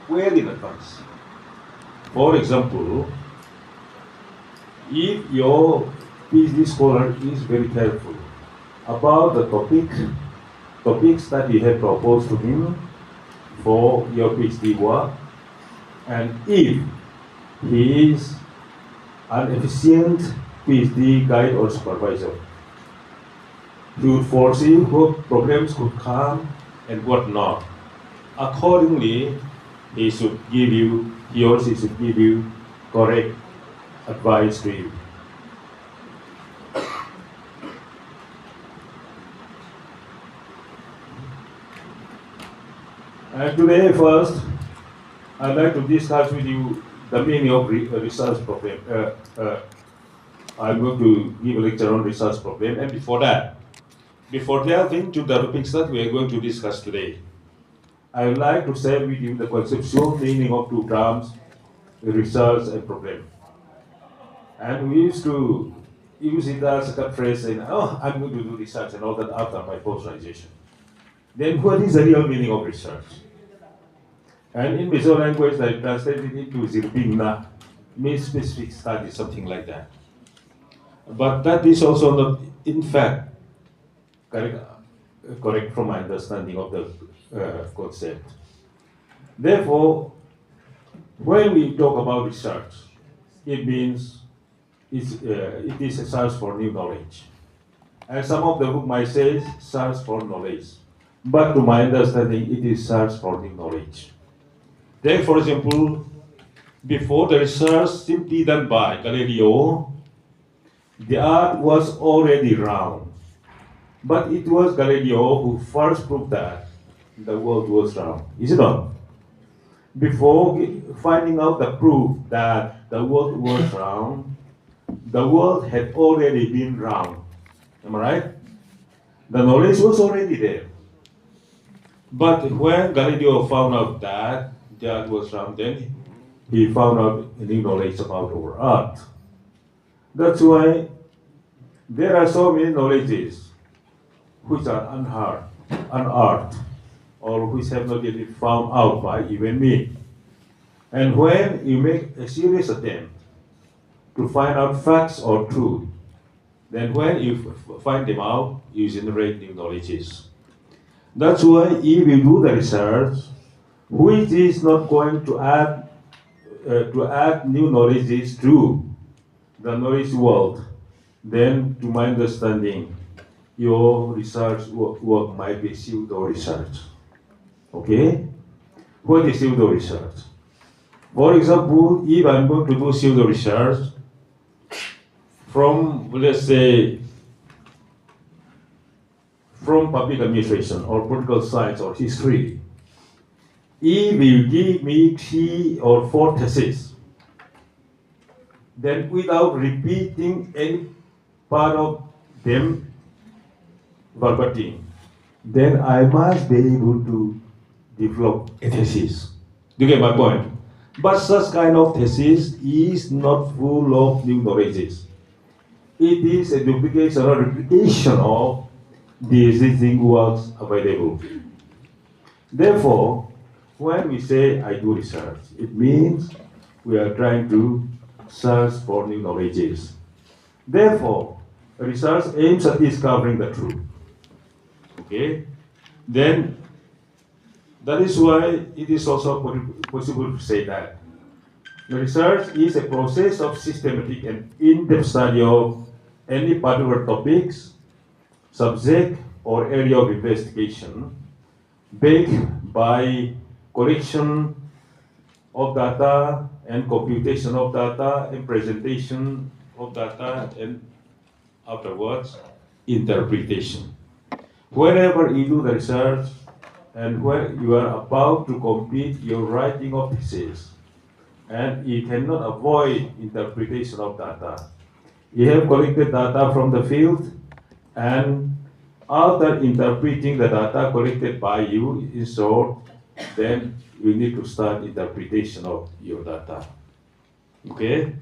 well in advance. For example, if your PhD scholar is very careful about the topics that you have proposed to him for your PhD work, and if he is an efficient PhD guide or supervisor, he would foresee what problems could come and what not. Accordingly, he or she should give you correct advice to you. And today, first, I'd like to discuss with you the meaning of research problem. I'm going to give a lecture on research problem, and before delving to the topics that we are going to discuss today, I would like to share with you the conceptual meaning of two terms, research and problem. And we used to use it as a phrase saying, oh, I'm going to do research and all that after my post-graduation. Then what is the real meaning of research? And in Mizoram language, I translated it to Zirbingna, means specific study, something like that. But that is also not, in fact, correct from my understanding of the concept. Therefore, when we talk about research, it means it is a search for new knowledge. And some of the book might say search for knowledge. But to my understanding, it is search for new knowledge. Take, for example, before the research simply done by Galileo, the earth was already round. But it was Galileo who first proved that the world was round. Is it not? Before finding out the proof that the world was round, the world had already been round. Am I right? The knowledge was already there. But when Galileo found out that the earth was round, then he found out new knowledge about our earth. That's why there are so many knowledges which are unearthed, or which have not yet been found out by even me. And when you make a serious attempt to find out facts or truth, then when you find them out, you generate new knowledges. That's why if you do the research, which is not going to add new knowledges to the knowledge world, then to my understanding, your research work might be pseudo research. Okay? What is pseudo research? For example, if I'm going to do pseudo research from, let's say, from public administration or political science or history, if you give me 3 or 4 theses, then without repeating any part of them verbatim, then I must be able to develop a thesis. Do you get my point? But such kind of thesis is not full of new knowledges. It is a duplication or replication of the existing works available. Therefore, when we say I do research, it means we are trying to search for new knowledges. Therefore, research aims at discovering the truth. Okay? Then, that is why it is also possible to say that the research is a process of systematic and in-depth study of any particular topics, subject, or area of investigation, backed by collection of data and computation of data and presentation of data and afterwards interpretation. Wherever you do the research and when you are about to complete your writing of thesis, and you cannot avoid interpretation of data. You have collected data from the field, and after interpreting the data collected by you, in short, then you need to start interpretation of your data. Okay?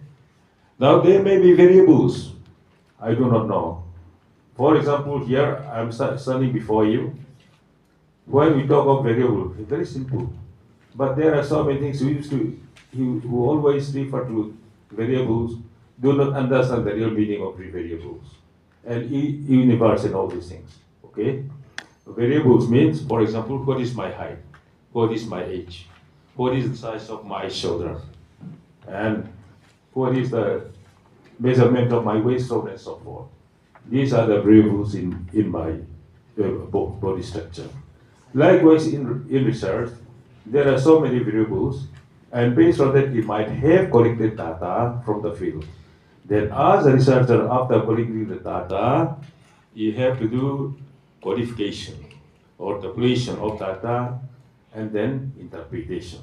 Now there may be variables. I do not know. For example, here I'm standing before you. When we talk of variable, it's very simple. But there are so many things who always refer to variables, do not understand the real meaning of the variables and universe and all these things. Okay? Variables means, for example, what is my height? What is my age? What is the size of my shoulder? And what is the measurement of my waist, so on and so forth. These are the variables in my body structure. Likewise, in research, there are so many variables, and based on that, we might have collected data from the field. Then, as a researcher, after collecting the data, you have to do codification or tabulation of data and then interpretation.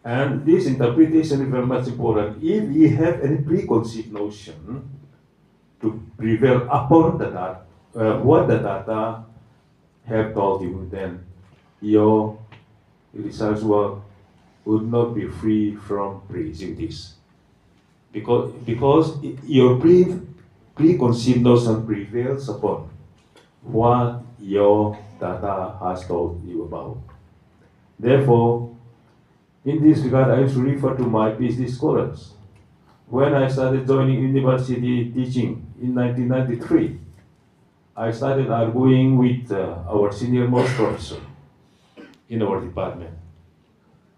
And this interpretation is very much important. If we have any preconceived notion to prevail upon the data, what the data have told you, then your research work would not be free from prejudice. Because your preconceived notion prevails upon what your data has told you about. Therefore, in this regard, I should refer to my PhD scholars. When I started joining university teaching in 1993, I started arguing with our senior most professor in our department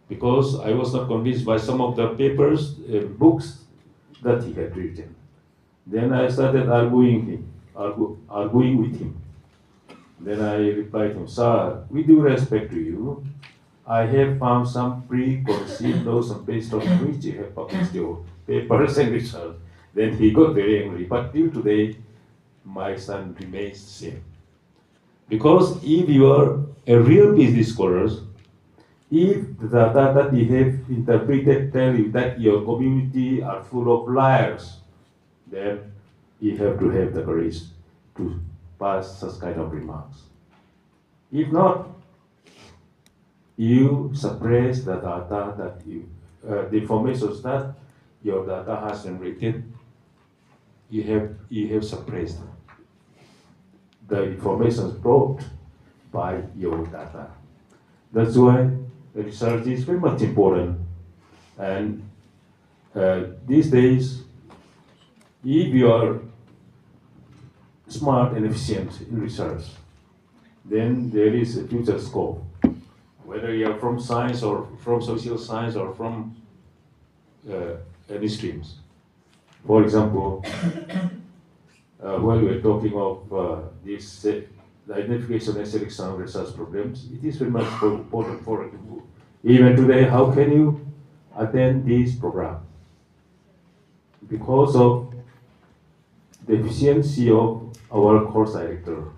because I was not convinced by some of the papers, books that he had written. Then I started arguing with him. Then I replied to him, "Sir, with due respect to you, I have found some preconceived notion based on which you have published your papers and research." Then he got very angry. But till today, my son remains the same. Because if you are a real PhD scholar, if the data that you have interpreted tell you that your community are full of liars, then you have to have the courage to pass such kind of remarks. If not, you suppress the data that the information that your data has generated. You have suppressed the information brought by your data. That's why the research is very much important. And these days, if you are smart and efficient in research, then there is a future scope. Whether you are from science or from social science or from any streams. For example, when we're talking of this the identification and selection of research problems, it is very much important for you. Even today, how can you attend this program? Because of the efficiency of our course director,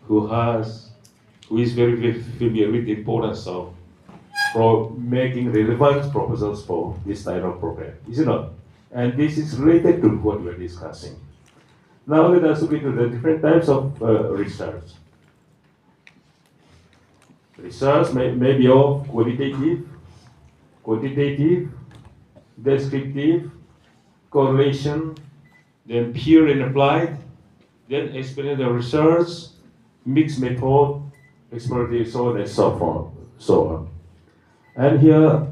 who is very familiar with the importance of making relevant proposals for this type of program, is it not? And this is related to what we're discussing. Now let us look into the different types of research. Research may be of qualitative, quantitative, descriptive, correlation, then pure and applied, then experiential research, mixed method, explorative, so on and so on. And here,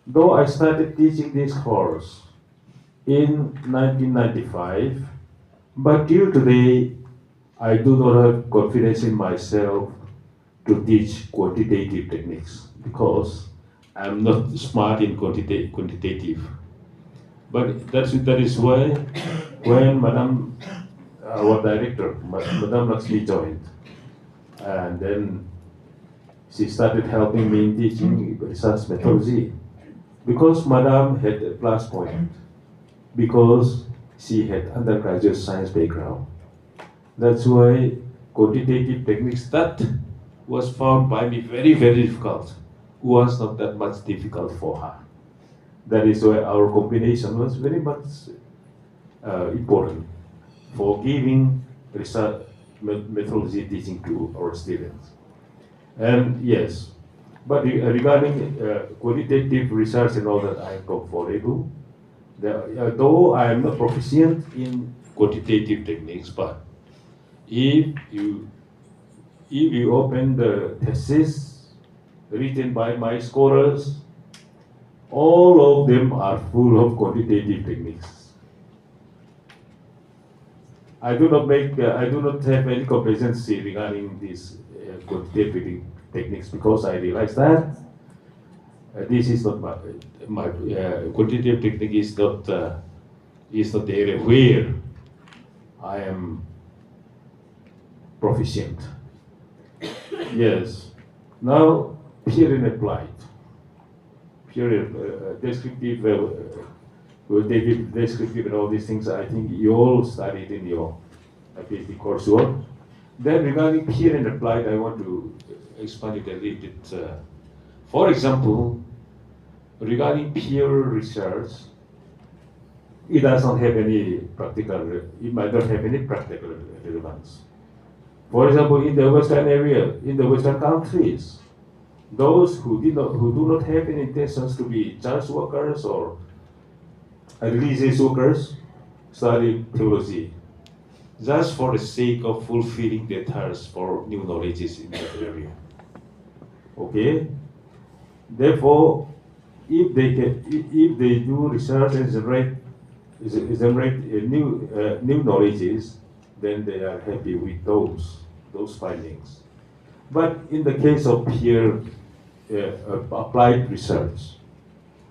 though I started teaching this course in 1995, but till today, I do not have confidence in myself to teach quantitative techniques because I'm not smart in quantitative. But that is why when Madam, our director, Madam Lakshmi joined, and then she started helping me in teaching research methodology. Because Madam had a plus point, because she had undergraduate science background. That's why quantitative techniques that was found by me very, very difficult was not that much difficult for her. That is why our combination was very much important for giving research methodology teaching to our students. And yes, but regarding qualitative research and all that, I am comfortable. Though I am not proficient in quantitative techniques, but if you open the thesis written by my scholars, all of them are full of quantitative techniques. I do not have any complacency regarding these quantitative techniques because I realize that this is not my quantitative technique is not the area where I am proficient. Yes. Now, peer and applied. Peer descriptive, quantitative, descriptive, and all these things. I think you all studied in your PhD coursework. Then, regarding peer and applied, I want to expand it a little bit. For example, regarding peer research, it doesn't have any practical. It might not have any practical relevance. For example, in the Western area, in the Western countries, those who do not have any intentions to be church workers or religious workers study theology just for the sake of fulfilling their thirst for new knowledges in that area. Okay. Therefore, if they do research and generate new knowledges, then they are happy with those findings. But in the case of peer applied research,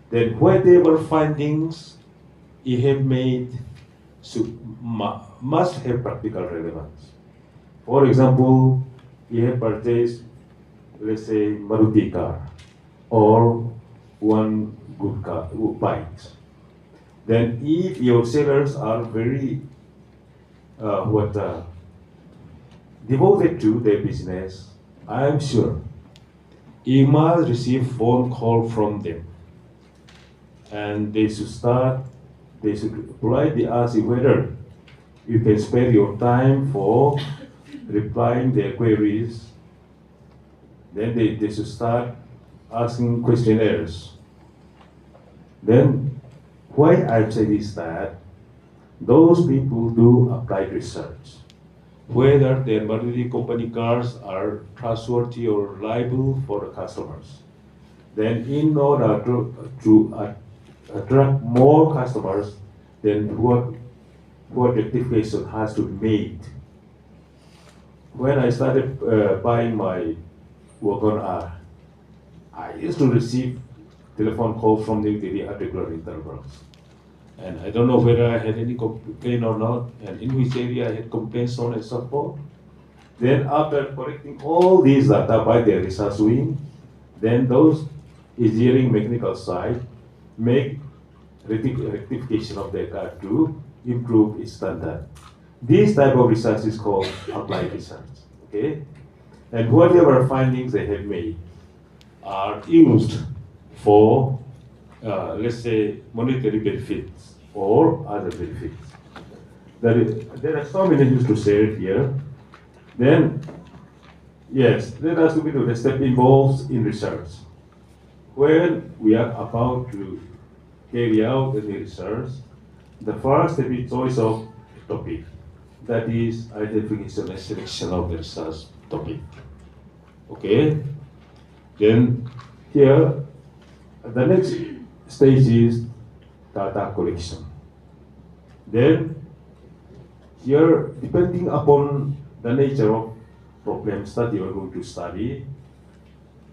then whatever findings you have made must have practical relevance. For example, you have purchased, let's say, Maruti car or one good bike. Then if your sellers are very devoted to their business, I am sure you must receive phone call from them, and they should politely ask you whether you can spare your time for replying their queries. Then they should start asking questionnaires. Then why I say is that those people do applied research, whether their Maruti company cars are trustworthy or reliable for the customers. Then in order to attract more customers, then what rectification has to be made. When I started buying my Wagon R, I used to receive telephone calls from New Delhi at regular intervals. And I don't know whether I had any complaint or not, and in which area I had complaints on and so forth. Then after collecting all these data by the research wing, then those engineering mechanical side make rectification of the car to improve its standard. This type of research is called applied research. Okay? And whatever findings they have made are used for, let's say, monetary benefits or other benefits. There are so many things to say here. Then, yes, there has to be the step involved in research. When we are about to carry out any research, the first step is choice of topic. That is identification and selection of the research topic. Okay? Then here, the next stage is data collection. Then here, depending upon the nature of problems that you are going to study,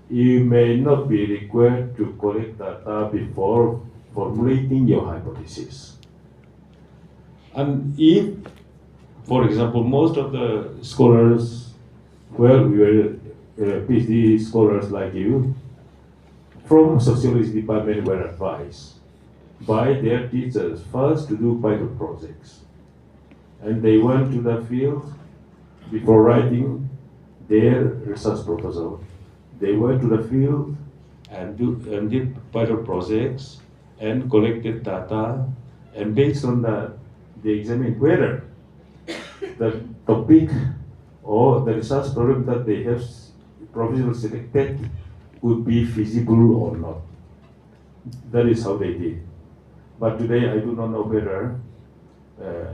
you may not be required to collect data before formulating your hypothesis. And if, for example, most of the scholars, well, we were PhD scholars like you, from sociology department were advised by their teachers first to do pilot projects. And they went to the field before writing their research proposal. They went to the field and did pilot projects and collected data, and based on that, they examined whether the topic or the research problem that they have provisionally selected would be feasible or not. That is how they did. But today I do not know whether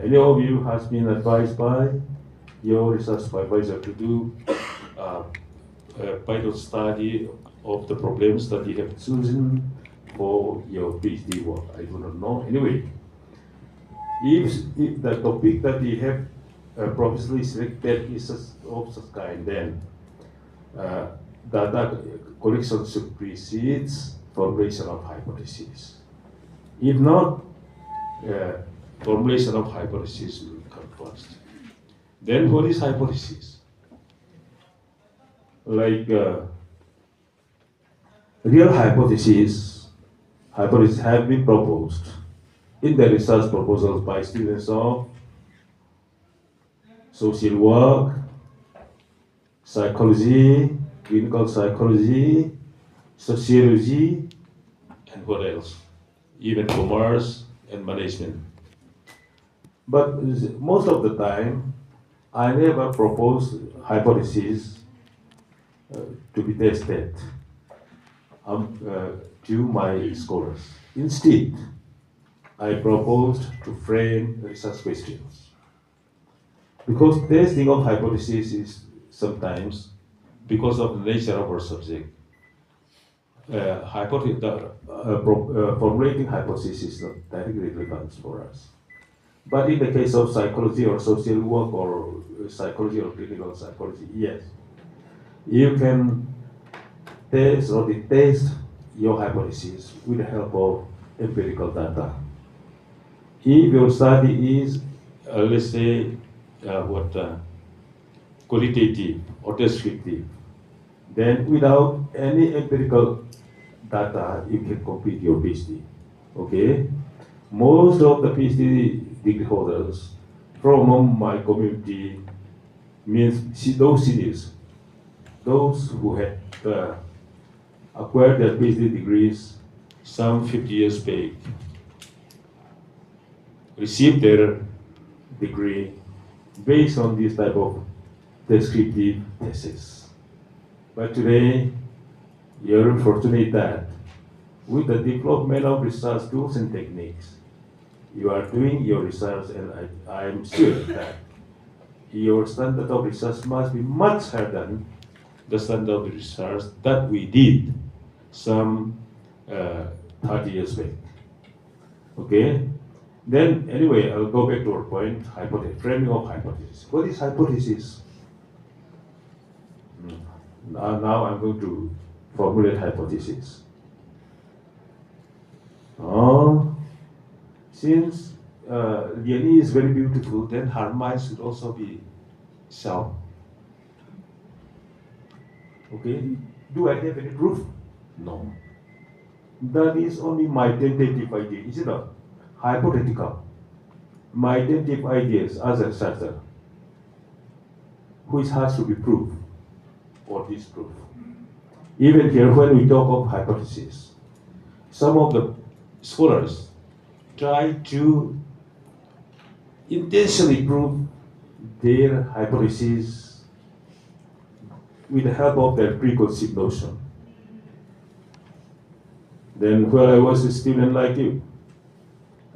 any of you has been advised by your research supervisor to do a pilot study of the problems that you have chosen for your PhD work. I do not know. Anyway, if the topic that you have professionally selected is of such kind, then data collection should precede formulation of hypotheses. If not, formulation of hypothesis will come first. Then what is hypothesis? Like real hypotheses have been proposed in the research proposals by students of social work, psychology, clinical psychology, sociology, and what else? Even commerce and management. But most of the time, I never propose hypotheses to be tested to my scholars. Instead, I proposed to frame research questions. Because testing of hypotheses is sometimes, because of the nature of our subject, formulating hypothesis is not directly relevant for us. But in the case of psychology or social work or psychology or clinical psychology, yes, you can test or test your hypothesis with the help of empirical data. If your study is, let's say, qualitative or descriptive, then without any empirical data, you can complete your PhD. Okay? Most of the PhD degree holders from my community means those seniors, those who had acquired their PhD degrees some 50 years back, received their degree based on this type of descriptive thesis. But today, you're fortunate that with the development of research tools and techniques, you are doing your research, and I am sure that your standard of research must be much higher than the standard of research that we did some 30 years back. Okay? Then, anyway, I'll go back to our point, framing of hypothesis. What is hypothesis? Now I'm going to formulate hypothesis. Since Liani is very beautiful, then her mind should also be sound. Okay? Do I have any proof? No. That is only my tentative idea, is it not? Hypothetical. My tentative ideas as a researcher, which has to be proved or disproved. Even here, when we talk of hypothesis, some of the scholars try to intentionally prove their hypothesis with the help of their preconceived notion. Then, when I was a student like you,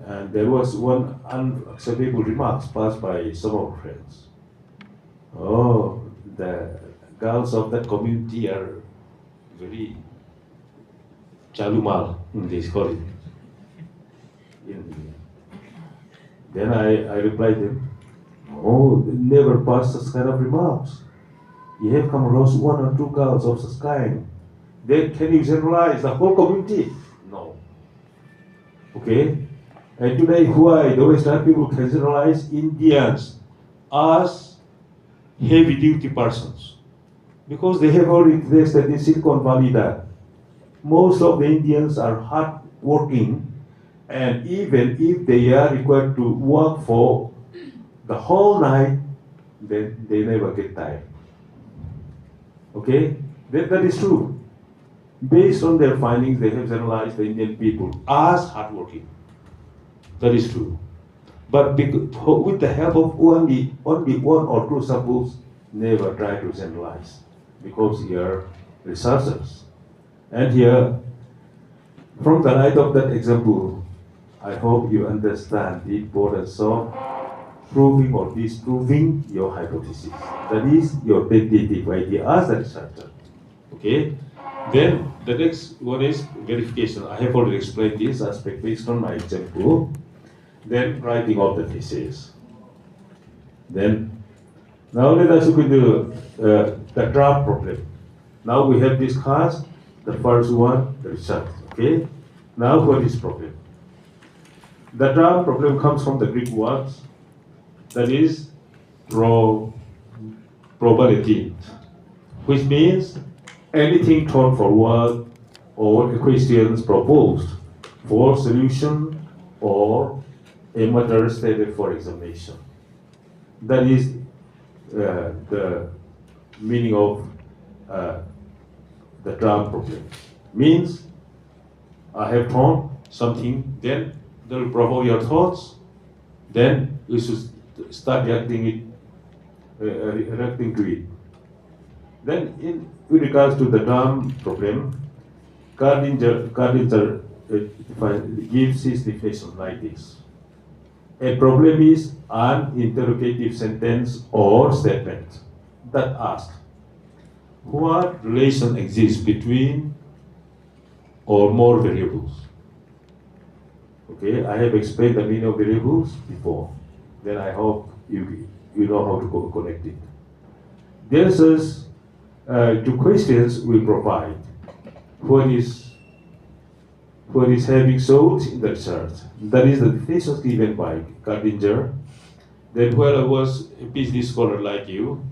and there was one unacceptable remark passed by some of our friends. Oh, the girls of that community are very chalumal, they call it. Then I replied to them, oh, never pass such kind of remarks. You have come across one or two girls of such kind. Then can you generalize the whole community? No. Okay? And today, why the Western people can generalize Indians as heavy-duty persons? Because they have already tested in Silicon Valley that most of the Indians are hard-working, and even if they are required to work for the whole night, then they never get tired. Okay? That is true. Based on their findings, they have generalized the Indian people as hardworking. That is true. But with the help of only one or two samples, never try to generalize. Because you are researchers. And here, from the light of that example, I hope you understand the importance of proving or disproving your hypothesis. That is your tentative idea as a researcher. Okay? Then the next one is verification. I have already explained this aspect based on my example. Then writing of the thesis. Then now let us look into the draft problem. Now we have discussed the first one, the result. Okay. Now what is problem? The draft problem comes from the Greek words that is probability, which means anything thrown forward or questions proposed for solution or a matter stated for examination. That is the meaning of the draft problem. Means I have thrown something, then they will provoke your thoughts, then we should start reacting to it. Then with regards to the term problem, Gardinger gives his definition like this. A problem is an interrogative sentence or statement that asks what relation exists between or more variables. Okay, I have explained the meaning of variables before. Then I hope you know how to connect it. The answers to questions will provide what is having sought in the research. That is the definition given by Gardinger. That while I was a PhD scholar like you,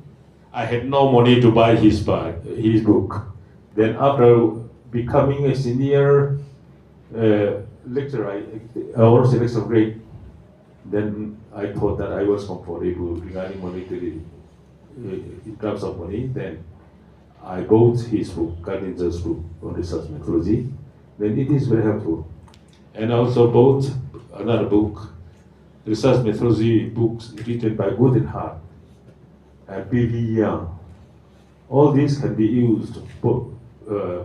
I had no money to buy his book. Then after becoming a senior lecturer or selection grade, then I thought that I was comfortable regarding monetary in terms of money. Then I bought his book, Gardinger's book on research methodology. Then it is very helpful. And I also bought another book, research methodology books written by Goodenhart and P.V. Young. All these can be used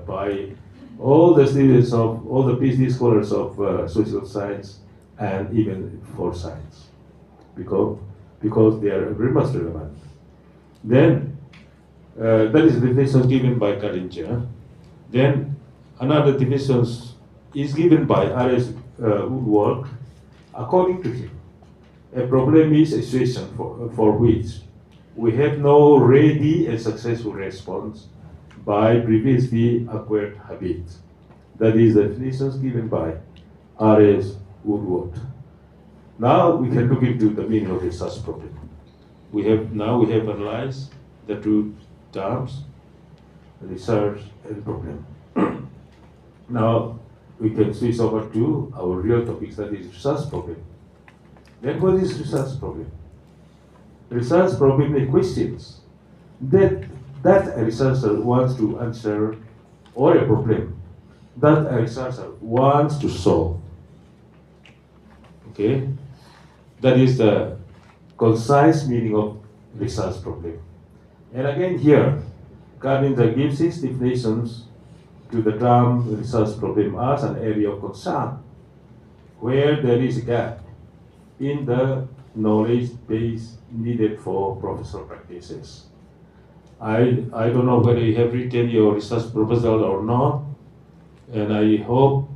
by all the students of, all the PhD scholars of social science and even for science, because they are very much relevant. Then that is the definition given by Gardinger. Then another definition is given by R.S. Woodward. According to him, a problem is a situation for which we have no ready and successful response by previously acquired habit. That is the definitions given by R.S. Woodward. Now we can look into the meaning of research problem. We have analyzed the two terms, research and problem. Now we can switch over to our real topics, that is research problem. Then what is research problem? Research problem is questions that a researcher wants to answer, or a problem that a researcher wants to solve. Okay? That is the concise meaning of research problem. And again here, Gardinger gives his definitions to the term research problem as an area of concern where there is a gap in the knowledge base needed for professional practices. I don't know whether you have written your research proposal or not, and I hope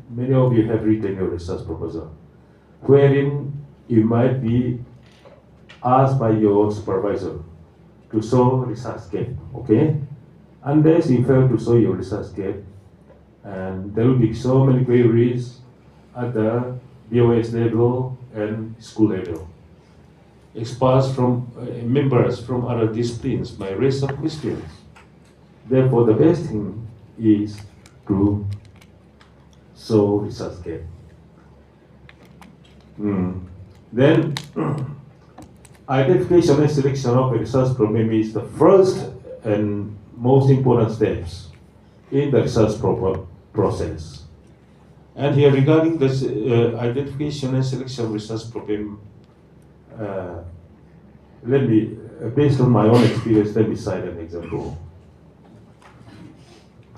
many of you have written your research proposal, wherein you might be asked by your supervisor to show research gap, okay? Unless you fail to show your research gap, and there will be so many queries at the BOS level and school level. Experts from members from other disciplines may raise some questions. Therefore, the best thing is to show research gap. Then, identification and selection of a research problem is the first and most important steps in the research process. And here, regarding this identification and selection of research problem, based on my own experience, let me cite an example.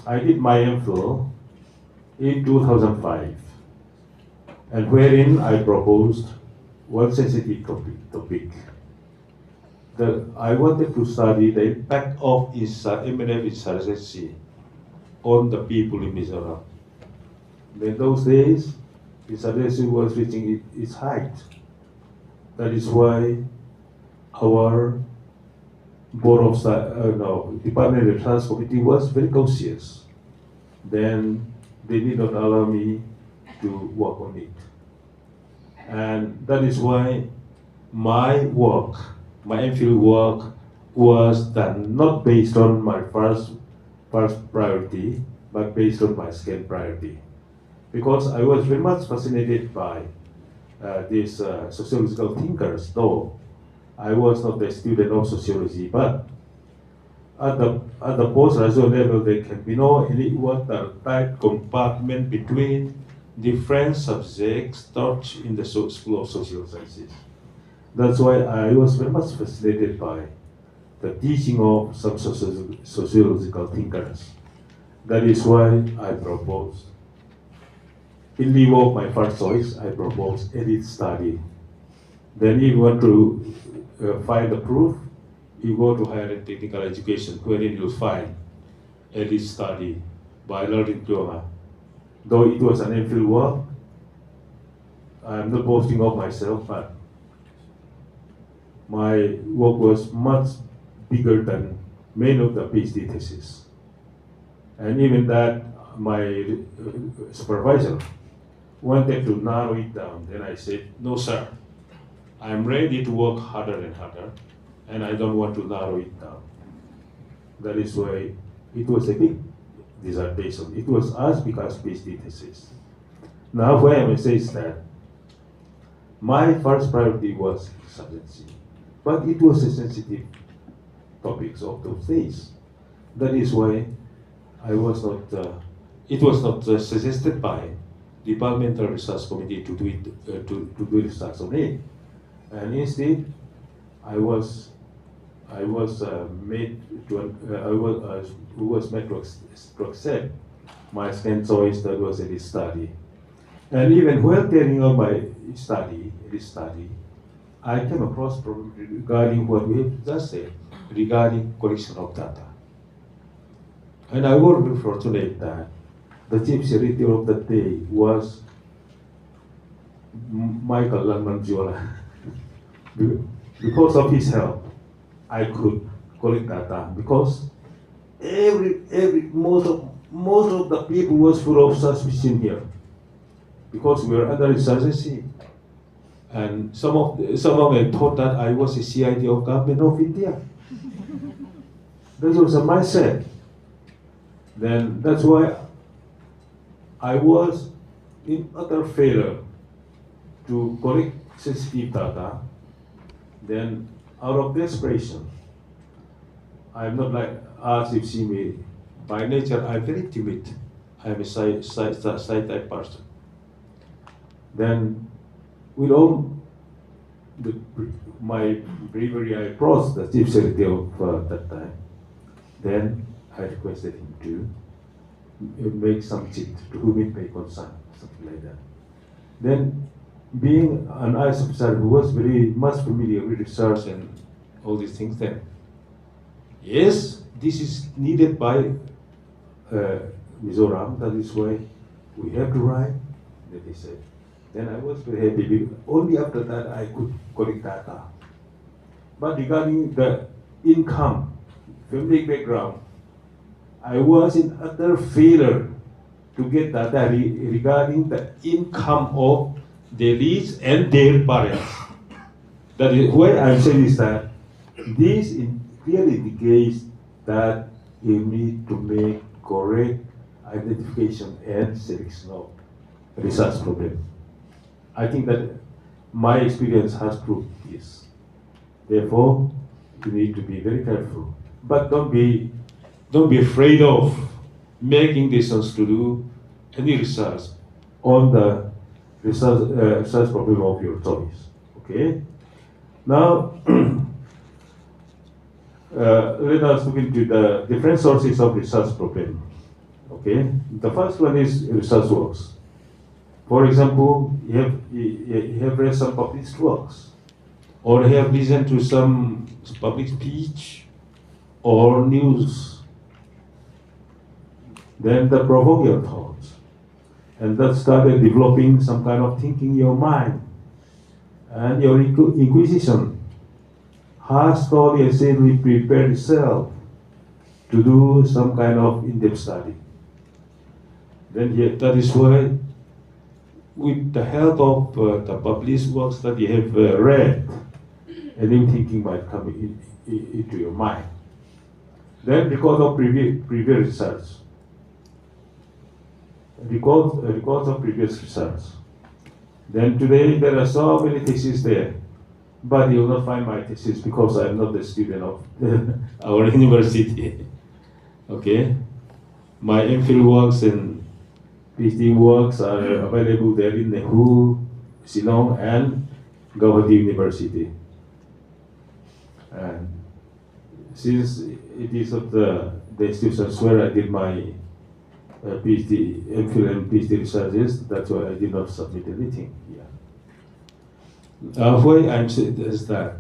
I did my MPhil in 2005, and wherein I proposed one sensitive topic. I wanted to study the impact of MNF insurgency on the people in Mizoram. In those days, insurgency was reaching its height. That is why our Board of Department of Defense Committee was very cautious. Then they did not allow me to work on it. And that is why my work, my MPhil work, was done not based on my first priority, but based on my second priority. Because I was very much fascinated by these sociological thinkers, though I was not a student of sociology, but at the post-graduate level, there can be no any watertight compartment between different subjects taught in the School of Social Sciences. That's why I was very much fascinated by the teaching of some sociological thinkers. That is why I proposed, in lieu of my first choice, I proposed edit study. Then if you want to find the proof, you go to higher and technical education, wherein you find edit study by Lalrintluanga. Though it was an MPhil work, I'm not boasting of myself, but my work was much bigger than many of the PhD theses. And even that, my supervisor wanted to narrow it down. Then I said, no, sir, I'm ready to work harder and harder, and I don't want to narrow it down. That is why it was a big dissertation. It was as big as PhD thesis. Now, why I may say is that my first priority was substancy, but it was a sensitive topics of those days. That is why I was not. It was not suggested by the Parliamentary Research Committee to do it to do research on it, and instead, I was made to accept my second choice, that was a study. And even while carrying on my study, I came across problems regarding what we have just said, regarding collection of data. And I was very fortunate that the chief secretary of the day was Michael Lalrintluanga. Because of his help, I could collect data, because most of the people was full of suspicion here, because we were under insurgency, and some of them thought that I was a CID of government of India. That was a mindset. Then that's why I was in utter failure to collect sensitive data. Then, out of desperation, I'm not like as if see me. By nature, I'm very timid. I'm a shy type person. Then, with all my bravery, I approached the chief secretary of that time. Then I requested him to make some cheat to whom it may concern, something like that. Then, being an IS officer who was very much familiar with research and all these things, then, yes, this is needed by Mizoram, that is why we have to write, that he said. Then I was very happy. Only after that I could collect data. But regarding the income, family background, I was in utter failure to get data regarding the income of the elites and their parents. That is why I'm saying is that this clearly indicates that you need to make correct identification and selection of research problem. I think that my experience has proved this. Therefore, you need to be very careful. But don't be afraid of making decisions to do any research on the research problem of your choice. Okay. Now, let us look into the different sources of research problem. Okay. The first one is research works. For example, you have read some published works, or you have listened to some public speech or news. Then that provoke your thoughts. And that started developing some kind of thinking in your mind. And your inquisition has slowly and steadily prepared itself to do some kind of in-depth study. Then that is why, with the help of the published works that you have read, a new thinking might come into your mind. Then record of previous research. Records of previous research. Then today there are so many theses there, but you will not find my thesis because I am not a student of our university. Okay, my MPhil works and PhD works are available there in Nehu, Shillong, and Gauhati University. And since it is of the institutions where I did my PhD, MPhil and PhD researches, that's why I did not submit anything here. Why I'm saying is that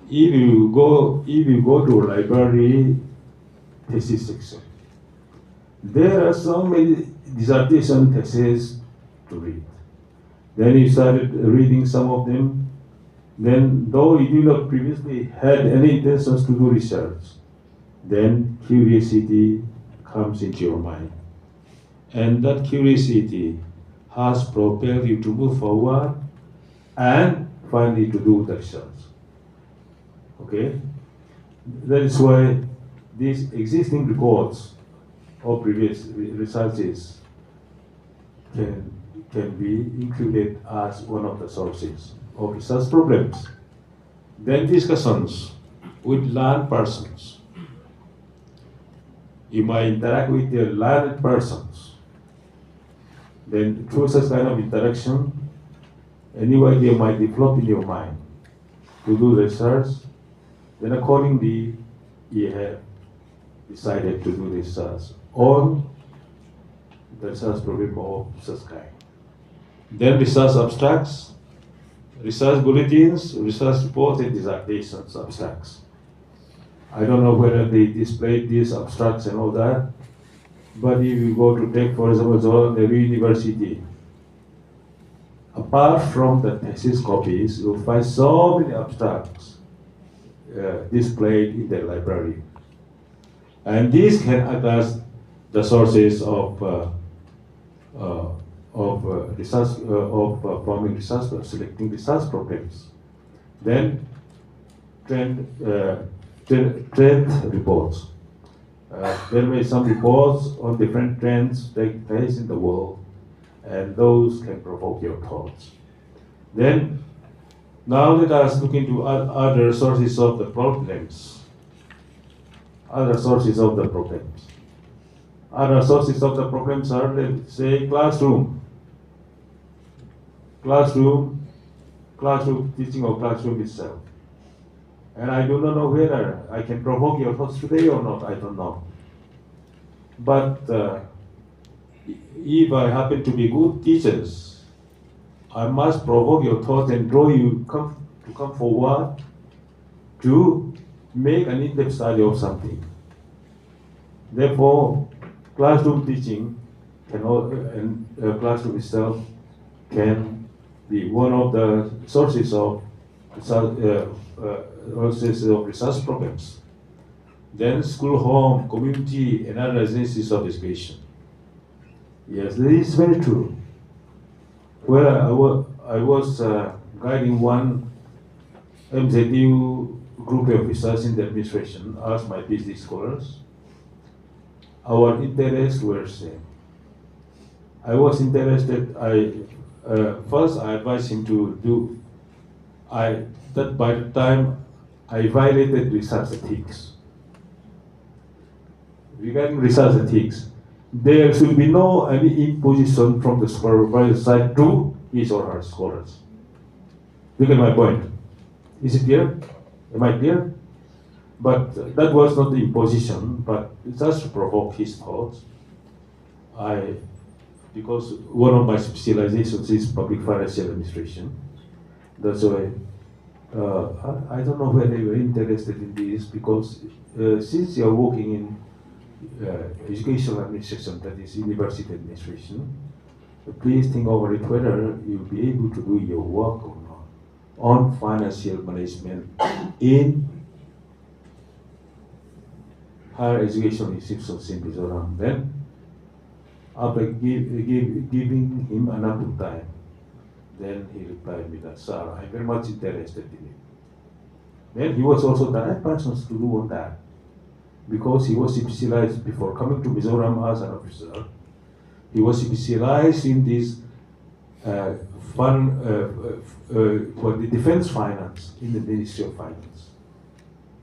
if you go to a library thesis section, there are so many dissertation theses to read. Then you started reading some of them. Then, though you do not previously had any intentions to do research, then curiosity comes into your mind. And that curiosity has propelled you to move forward and finally to do the research. Okay? That is why these existing records of previous researches can be included as one of the sources of research problems. Then discussions with learned persons. You might interact with the learned persons. Then through such kind of interaction, a new idea might develop in your mind to do research. Then accordingly, you have decided to do research on the research problem of such kind. Then research abstracts, research bulletins, research reports, and dissertations abstracts. I don't know whether they displayed these abstracts and all that, but if you go to take, for example, Aizawl University, apart from the thesis copies, you'll find so many abstracts displayed in the library. And these can act as the sources of research, forming research, selecting research problems. Then trend reports. There may be some reports on different trends take place in the world, and those can provoke your thoughts. Then, now let us look into other sources of the problems. Other sources of the problems. Other sources of the problems are, let's say, classroom teaching or classroom itself. And I do not know whether I can provoke your thoughts today or not, I don't know. But if I happen to be good teachers, I must provoke your thoughts and draw you to come forward to make an in-depth study of something. Therefore, classroom teaching and classroom itself can be one of the sources of research problems. Then school, home, community, and other agencies of education. Yes, this is very true. Well, I was guiding one MZU group of research in the administration as my PhD scholars. Our interests were same. I was interested. First I advised him to do. That by the time I violated research ethics. Regarding research ethics, there should be no any imposition from the supervisor side to his or her scholars. You get my point? Is it clear? Am I clear? But that was not the imposition, but just to provoke his thoughts. Because one of my specializations is public financial administration. That's why I don't know whether you are interested in this, because since you are working in educational administration, that is university administration, please think over it whether you'll be able to do your work or not on financial management in higher education institutions in Mizoram. Then, after giving him enough time, then he replied me that, "Sir, I'm very much interested in it." Then he was also the right person to do on that, because he was specialized before coming to Mizoram as an officer. He was specialized in this fund for the defense finance in the Ministry of Finance.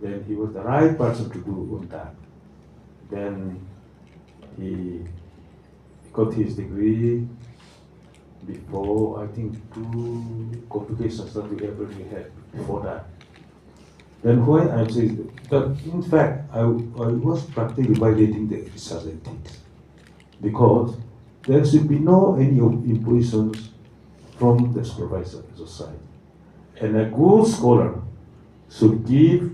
Then he was the right person to do on that. Then he got his degree before, I think, 2 complications that we ever had before that. Then why I'm saying that, in fact, I was practically violating the research ethics, because there should be no any impositions from the supervisor side. And a good scholar should give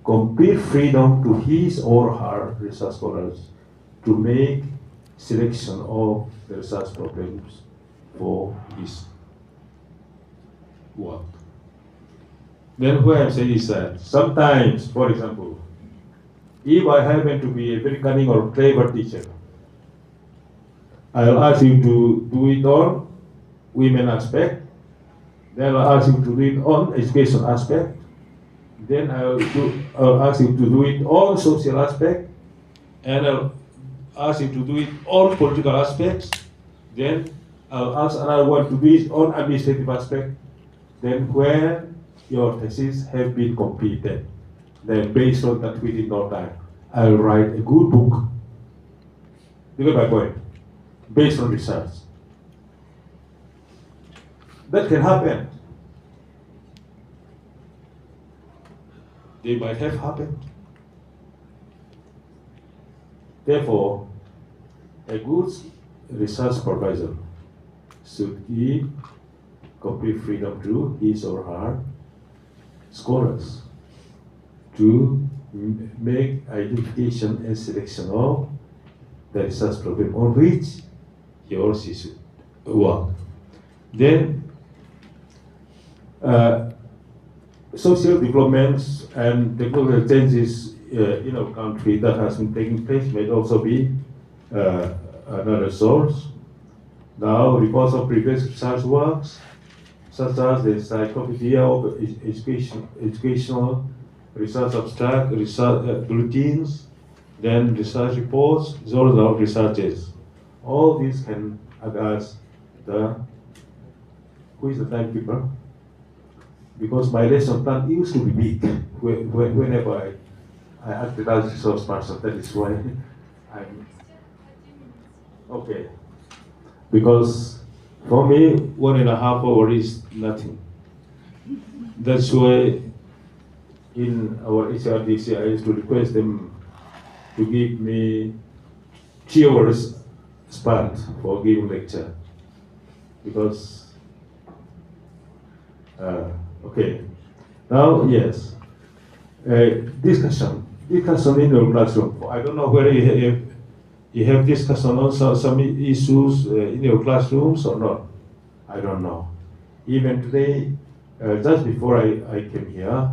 complete freedom to his or her research scholars to make selection of the research problems for his work. Then what I'm saying is that sometimes, for example, if I happen to be a very cunning or clever teacher, I'll ask you to do it on women aspect, then I'll ask you to do it on education aspect, then I'll ask you to do it on social aspect, and I'll ask you to do it on political aspects, then I'll ask another one to do it on administrative aspect. Then when your thesis have been completed, then based on that within no time, I'll write a good book. You get my point? Based on research. That can happen. They might have happened. Therefore, a good research supervisor should give complete freedom to his or her scholars to make identification and selection of the research problem on which he or she should work. Then, social developments and technological changes in our country that has been taking place may also be another source. Now, reports of previous research works, such as the Encyclopedia of Educational Research Abstract, research bulletins, then research reports, results of researches. All these can act as who is the timekeeper? Because my lesson plan used to be big whenever I acted as resource person. That is why I'm okay. Because for me, 1.5 hours is nothing. That's why in our HRDC, I used to request them to give me 3 hours span for giving lecture. Because, okay. Now, yes, discussion in your classroom. I don't know whether you have discussion on some issues in your classrooms or not. I don't know. Even today, just before I came here,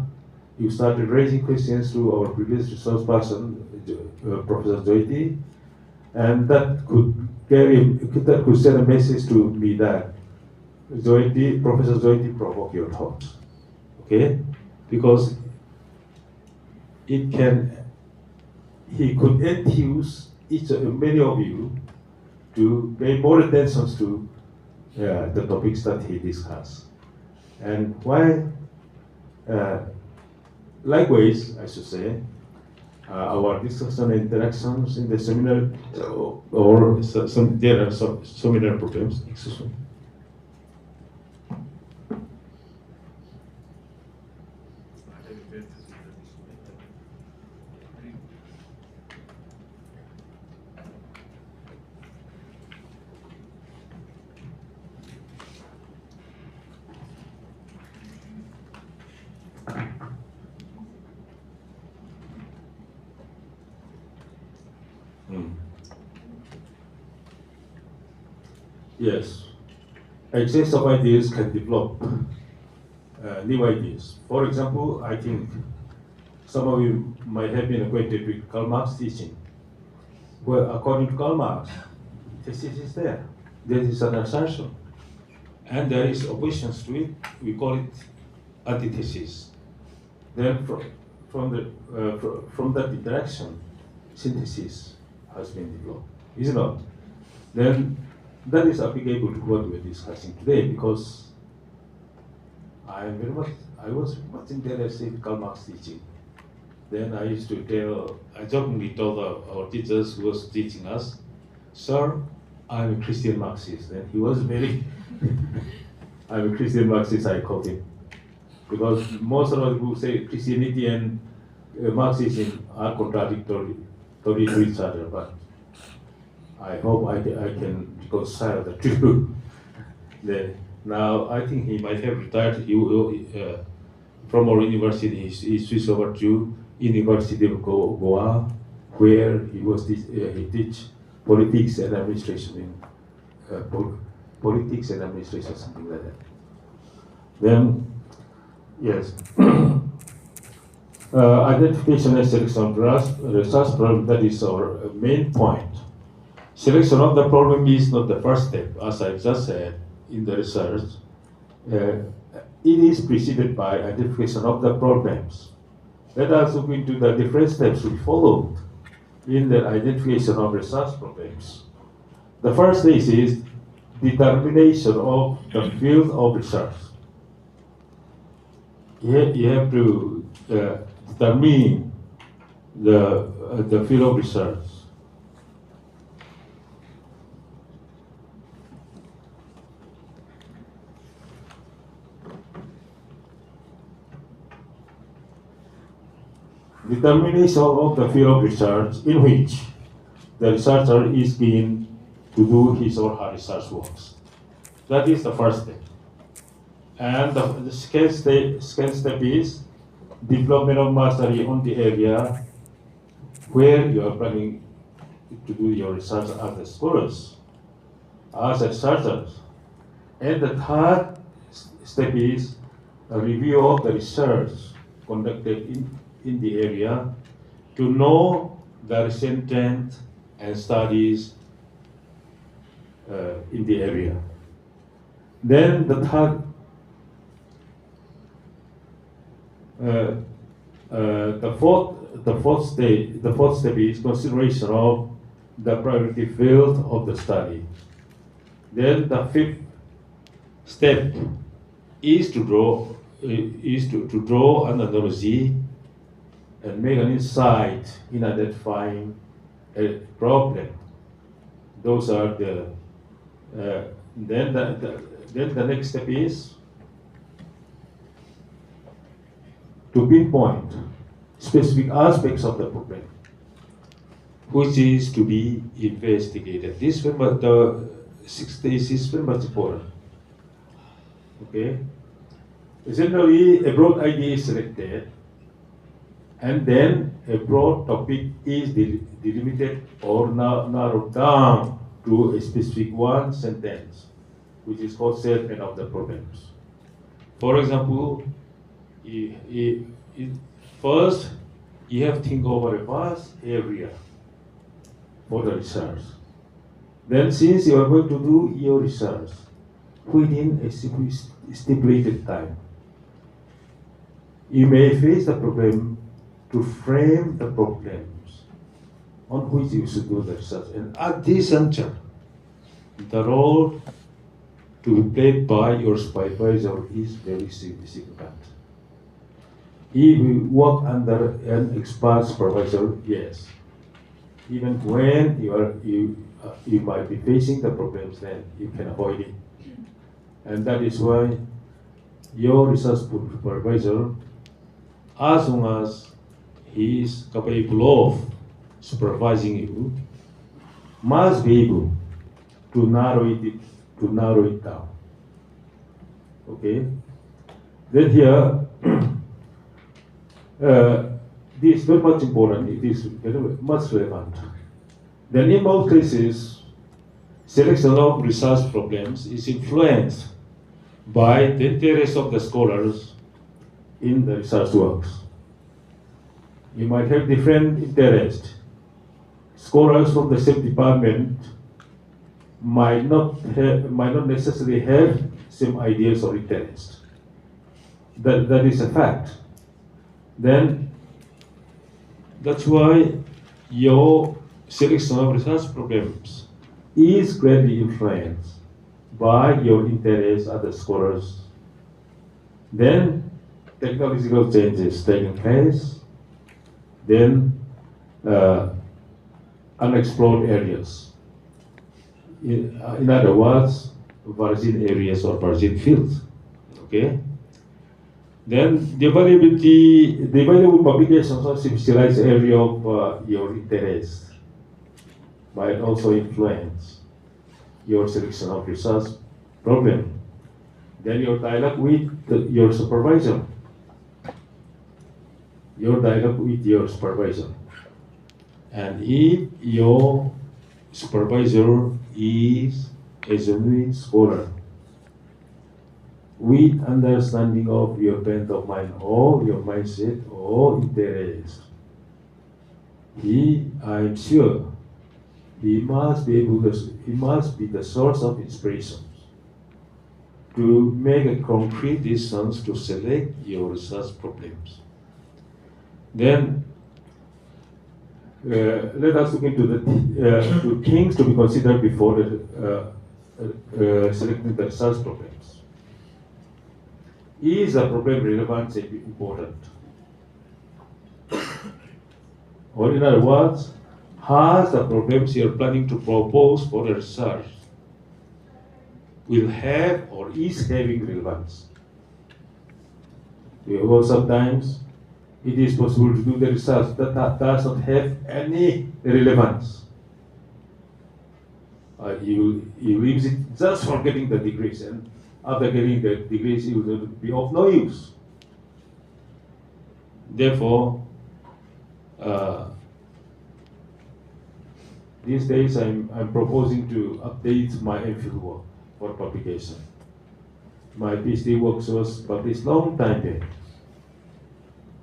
you started raising questions to our previous resource person, Professor Joyti, and that could send a message to me that Professor Joyti, provoke your thoughts, okay? Because he could enthuse many of you to pay more attention to the topics that he discussed. And why, likewise, I should say, our discussion and interactions in the seminar, or there are some seminar programs, excuse me. yes, excess of ideas can develop new ideas. For example, I think some of you might have been acquainted with Karl Marx teaching. Well, according to Karl Marx, thesis is there. There is an assertion. And there is oppositions to it. We call it antithesis. Then from that interaction, synthesis has been developed. Is it not? Then that is applicable to what we are discussing today, because I was much interested in Karl Marx teaching. Then I used to I jokingly told our teachers who was teaching us, "Sir, I'm a Christian Marxist." And he was very, "I'm a Christian Marxist," I called him. Because most of us who say Christianity and Marxism are contradictory to each other, but I hope I can reconcile the two. Now, I think he might have retired from our university. He switched over to University of Goa, where he teach politics and administration, politics and administration, something like that. Then, yes, identification and selection of research problem, that is our main point. Selection of the problem is not the first step, as I've just said, in the research. It is preceded by identification of the problems. Let us look into the different steps we followed in the identification of research problems. The first stage is determination of the field of research. You have to determine the field of research. Determination of the field of research in which the researcher is being to do his or her research works. That is the first step. And the second step is development of mastery on the area where you are planning to do your research as a scholars, as researchers. And the third step is a review of the research conducted in the area to know the recent trends and studies in the area. Then the third, the fourth step is consideration of the priority field of the study. Then the fifth step is to draw an analogy and make an insight in identifying a problem. Those are the then the next step is to pinpoint specific aspects of the problem, which is to be investigated. The sixth stage is very much important. Okay. Essentially, a broad idea is selected, and then a broad topic is delimited or narrowed down to a specific one sentence, which is called statement of the problems. For example, first you have to think over a vast area for the research. Then, since you are going to do your research within a stipulated time, you may face the problem to frame the problems on which you should do the research. And at this juncture, the role to be played by your supervisor is very significant. If you work under an expert supervisor, yes. Even when you might be facing the problems, then you can avoid it. And that is why your research supervisor, as long as he is capable of supervising you, must be able to narrow it down. Okay. Then here, this is very much important. It is very much relevant. Then in most cases, selection of research problems is influenced by the interest of the scholars in the research works. You might have different interests. Scholars from the same department might not necessarily have same ideas or interests. That is a fact. Then that's why your selection of research problems is greatly influenced by your interest as the scholars. Then technological changes taking place. Then unexplored areas. In other words, virgin areas or virgin fields. Okay. Then the valuable publications of specialized area of your interest might also influence your selection of research problem. Then your dialogue with your supervisor. And if your supervisor is a genuine scholar with understanding of your bent of mind or your mindset or interest, I'm sure, he must be the source of inspiration to make a concrete decisions to select your research problems. Then let us look into the things to be considered before selecting the research problems. Is the problem relevant and important? Or in other words, has the problems you are planning to propose for the research will have or is having relevance? Because sometimes it is possible to do the research that does not have any relevance. You use it just for getting the degrees, and after getting the degrees, it will be of no use. Therefore, these days I'm proposing to update my MPhil work for publication. My PhD work was published long time back.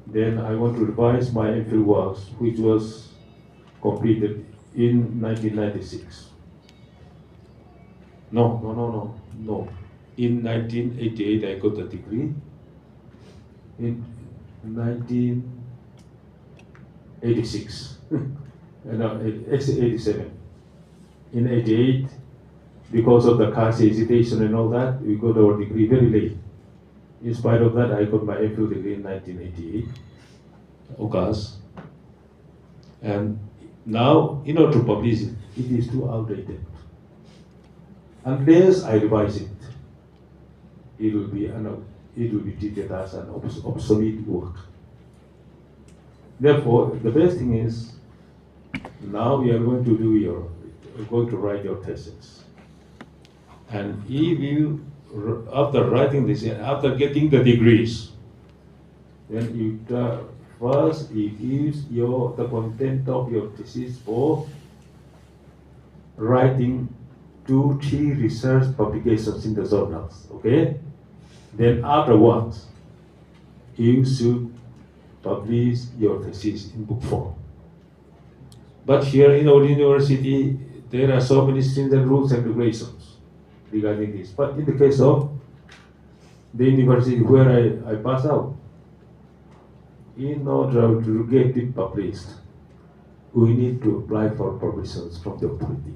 Then I want to revise my MPhil works, which was completed in 1996. No. In 1988, I got a degree. In 1986, no, 87. In 88, because of the caste hesitation and all that, we got our degree very late. In spite of that, I got my MPhil degree in 1988, August. And now, in order to publish it, it is too outdated. Unless I revise it, it will be treated as an obsolete work. Therefore, the best thing is, now we are going to write your thesis. And if you, after writing this, after getting the degrees, then you first you use the content of your thesis for writing 2-3 research publications in the journals, okay? Then afterwards, you should publish your thesis in book form. But here in our university, there are so many stringent rules and regulations regarding this. But in the case of the university where I passed out, in order to get it published, we need to apply for permissions from the authority.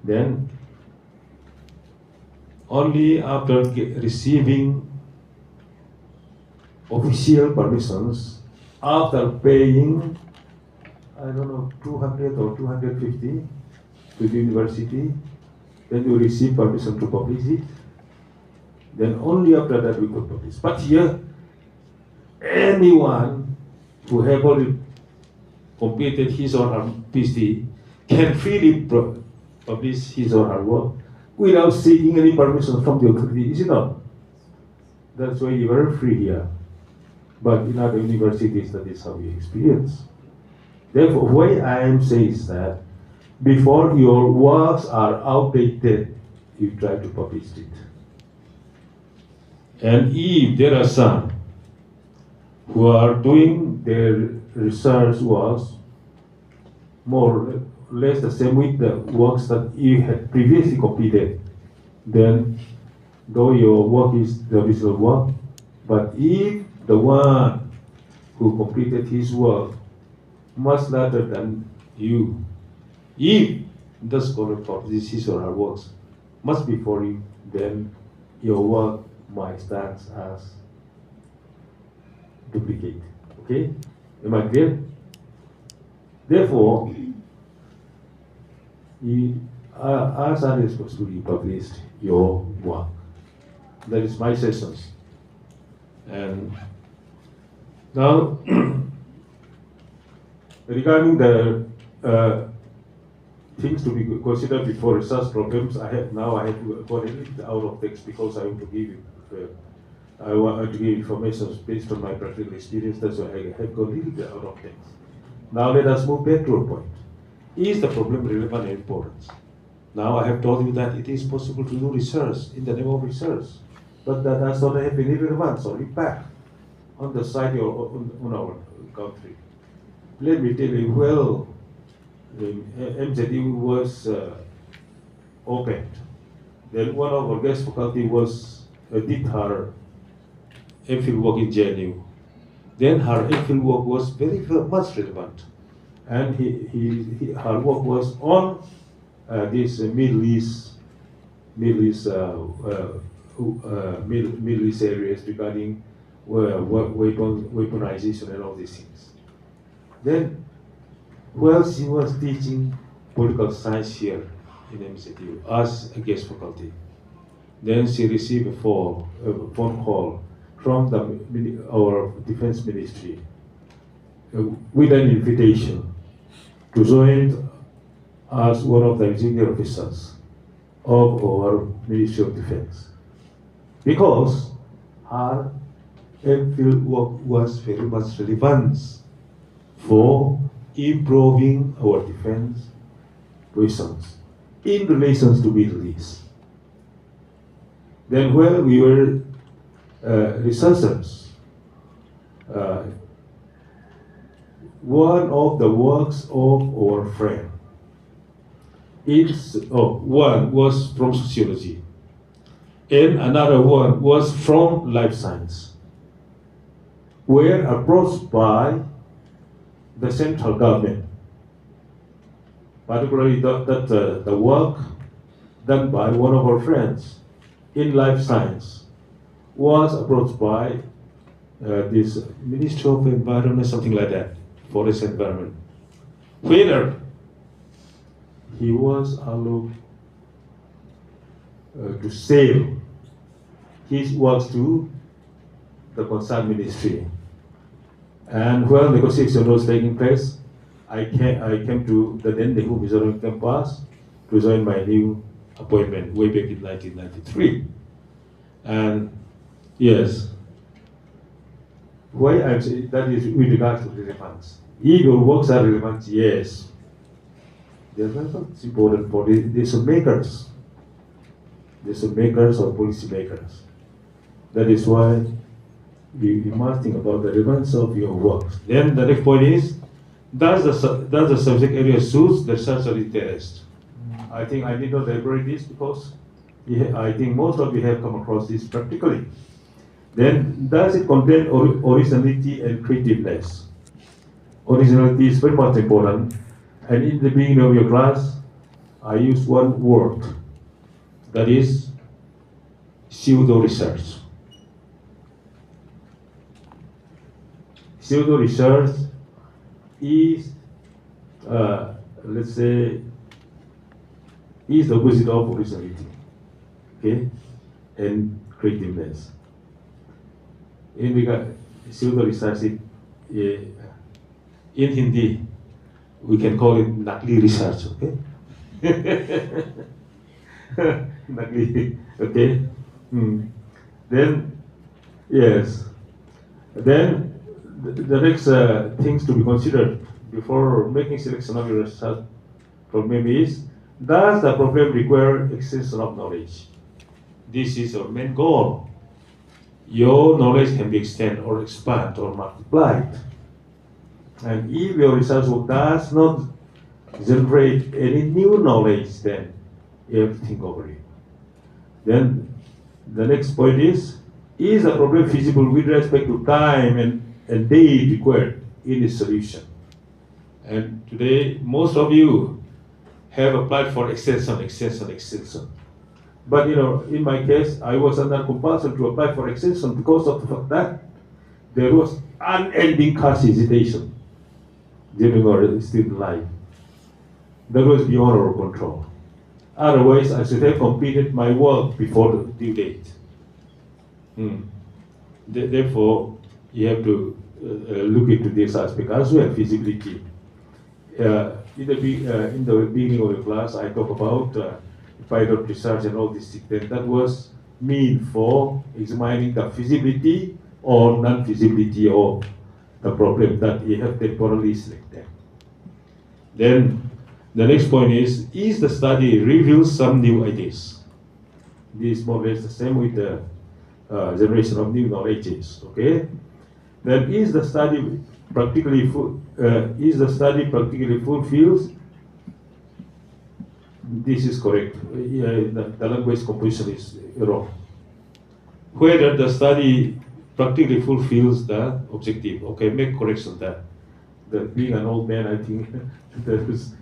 Then, only after receiving official permissions, after paying, I don't know, 200 or 250 to the university, then you receive permission to publish it. Then only after that we could publish. But here, anyone who have already completed his or her PhD can freely publish his or her work without seeking any permission from the authority, is it not? That's why you are free here. But in other universities, that is how we experience. Therefore, what I am saying is that before your works are outdated, you try to publish it. And if there are some who are doing their research works more or less the same with the works that you had previously completed, then though your work is the original work, but if the one who completed his work much later than you, if the scholar publishes his or her works much before you, then your work might stand as duplicate. Okay? Am I clear? Therefore, as I responsibly published your work. That is my sessions. And now, regarding the things to be considered before research problems, I have to go a little bit out of text because I want to give I want to give information based on my practical experience. That's why I have gone a little bit out of text. Now let us move back to a point. Is the problem relevant and important? Now I have told you that it is possible to do research in the name of research, but that does not have any relevance or impact on the society or on our country. Let me tell you, well, the MZU was opened. Then one of our guest faculty did her MPhil work in JNU. Then her MPhil work was very much relevant, and her work was on this Middle East areas regarding weaponization and all these things. Then, while she was teaching political science here in MCTU as a guest faculty, then she received a phone call from our defense ministry with an invitation to join as one of the junior officers of our Ministry of Defense, because her MPhil work was very much relevant for improving our defense positions in relation to Middle East. Then when we were researchers, one of the works of our friend one was from sociology, and another one was from life science, were approached by the central government, particularly the work done by one of our friends in life science was approached by this Ministry of Environment, something like that, Forest Environment, whether he was allowed to sell his works to the concerned ministry. And while negotiation was taking place, I came to the then Nehu Mizoram campus to join my new appointment way back in 1993. And yes, why I'm saying that is with regard to relevance. If your works are relevant, yes, they're relevant. It's important for the makers or policy makers. That is why we must think about the relevance of your works. Then the next point is, does the subject area suit the researcher interest? I think I need not elaborate this because I think most of you have come across this practically. Then, does it contain originality and creativeness? Originality is very much important. And in the beginning of your class, I used one word, that is pseudo-research. Pseudo-research is, let's say, is the opposite of originality, okay, and creativeness. In regard pseudo-research, in Hindi, we can call it nakli research, okay? Nakli, okay? Then, yes. Then, the next things to be considered before making selection of your research problem is, does the problem require extension of knowledge? This is your main goal. Your knowledge can be extended or expanded or multiplied. And if your research work does not generate any new knowledge, then you have to think over it. Then the next point is the problem feasible with respect to time and date required in its solution? And today, most of you have applied for extension. But in my case, I was under compulsion to apply for extension because of the fact that there was unending cash hesitation during our student life. That was beyond our control. Otherwise, I should have completed my work before the due date. Therefore, you have to look into this aspect as well, feasibility. In the beginning of the class, I talked about pilot research and all these things. That was mean for examining the feasibility or non-feasibility of the problem that you have temporarily selected. Then the next point is the study reveals some new ideas? This is more or less the same with the generation of new knowledges. Okay. Then is the study practically fulfills? This is correct. The language composition is wrong. Whether the study practically fulfills the objective. Okay, make correction there. Being an old man, I think that is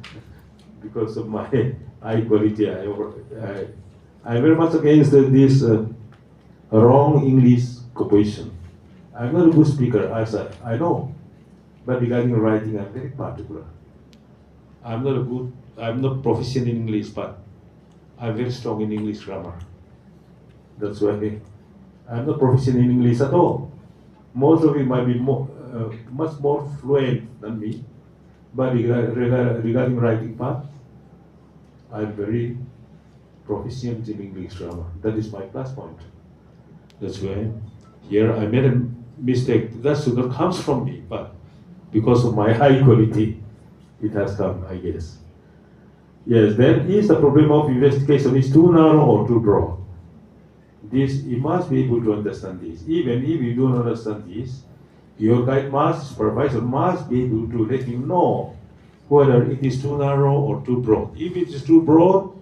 because of my high quality. I'm very much against this wrong English composition. I'm not a good speaker, as I know, but regarding writing, I'm very particular. I'm not proficient in English, but I'm very strong in English grammar. That's why I'm not proficient in English at all. Most of you might be much more fluent than me, but regarding writing part, I'm very proficient in English grammar. That is my plus point. That's why here I made a mistake. That should not come from me, but because of my high quality, it has come, I guess. Yes, then is the problem of investigation is too narrow or too broad? This, you must be able to understand this. Even if you don't understand this, your supervisor must be able to let you know whether it is too narrow or too broad. If it is too broad,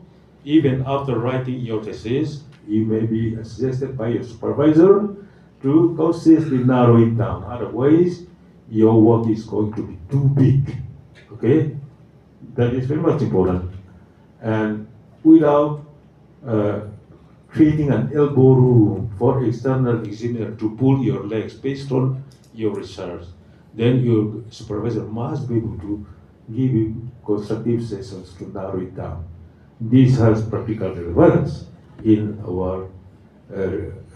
even after writing your thesis, you may be suggested by your supervisor to consciously narrow it down. Otherwise, your work is going to be too big. Okay? That is very much important. And without creating an elbow room for external examiner to pull your legs based on your research, then your supervisor must be able to give you constructive sessions to narrow it down. This has practical relevance in our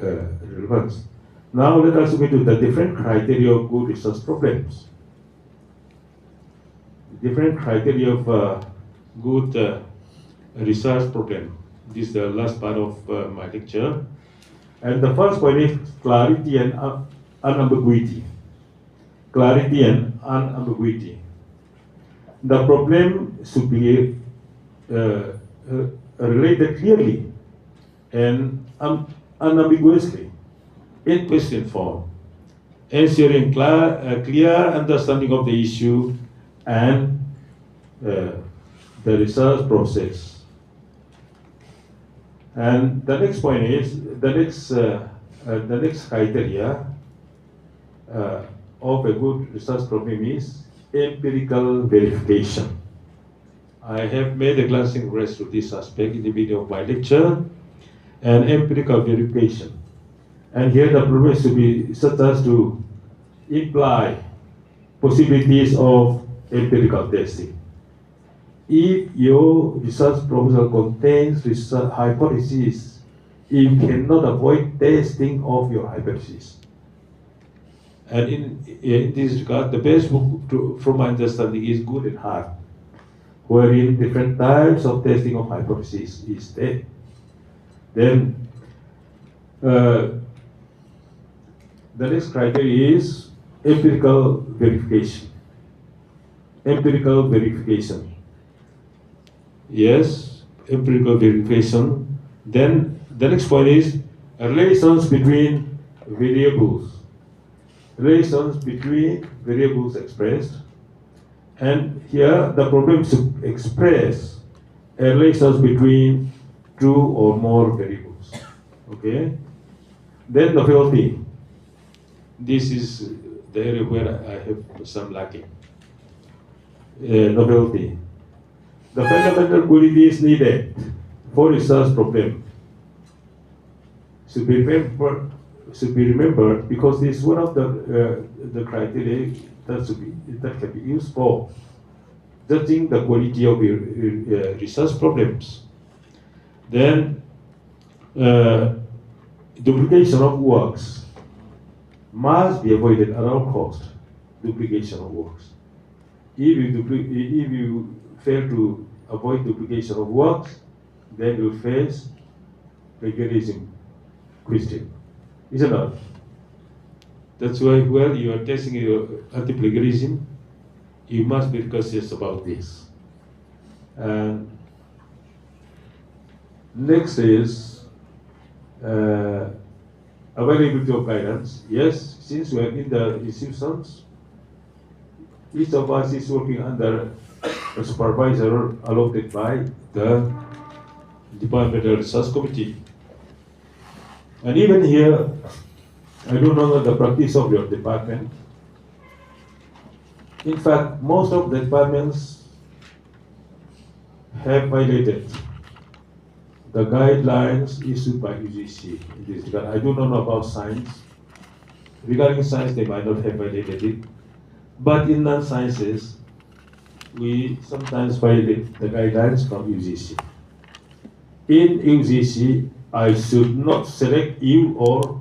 relevance. Now let us look into the different criteria of good research problems. Different criteria of good research problem. This is the last part of my lecture. And the first point is clarity and unambiguity. Clarity and unambiguity. The problem should be related clearly and unambiguously in question form, ensuring clear understanding of the issue and the research process. And the next point is the next criteria of a good research problem is empirical verification. I have made a glancing reference to this aspect in the beginning of my lecture, and empirical verification. And here the problem should be such as to imply possibilities of empirical testing. If your research proposal contains research hypothesis, you cannot avoid testing of your hypothesis. And in this regard, the best book, from my understanding, is Good and Hard, wherein different types of testing of hypothesis is there. Then the next criteria is empirical verification. Empirical verification. Yes, empirical verification. Then the next point is relations between variables. Relations between variables expressed. And here the problem is to express relations between two or more variables. Okay? Then novelty. This is the area where I have some lacking. Novelty. The fundamental qualities needed for research problem should be remembered because this is one of the criteria that can be used for judging the quality of your research problems. Then duplication of works must be avoided at all cost. Duplication of works. If you fail to avoid duplication of works, then you face plagiarism question, isn't it? That's why while you are testing your anti-plagiarism, you must be cautious about this. And next is availability of guidance. Yes, since we are in the institutions, each of us is working under a supervisor allotted by the Departmental Research Committee. And even here, I don't know the practice of your department. In fact, most of the departments have violated the guidelines issued by UGC in this regard. I do not know about science. Regarding science, they might not have violated it. But in non-sciences, we sometimes violate the guidelines from UGC. In UGC, I should not select you, or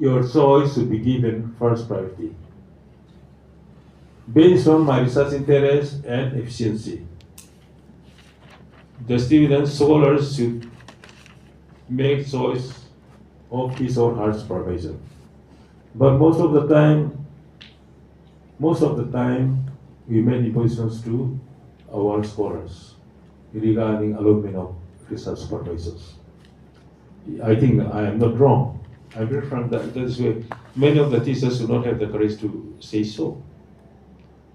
your choice should be given first priority based on my research interest and efficiency. The students, scholars should make choice of his or her supervisor. But most of the time, we make impositions to our scholars regarding allotment of research supervisors. I think I am not wrong. I'm very frank that is why many of the teachers do not have the courage to say so.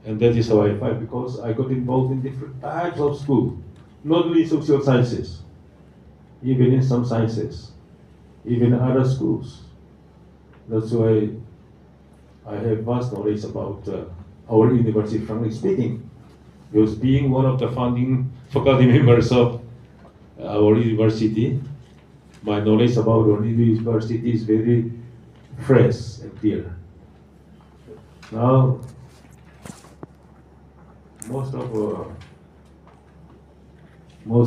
And that is how I find, because I got involved in different types of school, not only social sciences, even in some sciences, even in other schools. That's why I have vast knowledge about our university, frankly speaking. Because being one of the founding faculty members of our university, my knowledge about our university is very fresh and clear. Now, most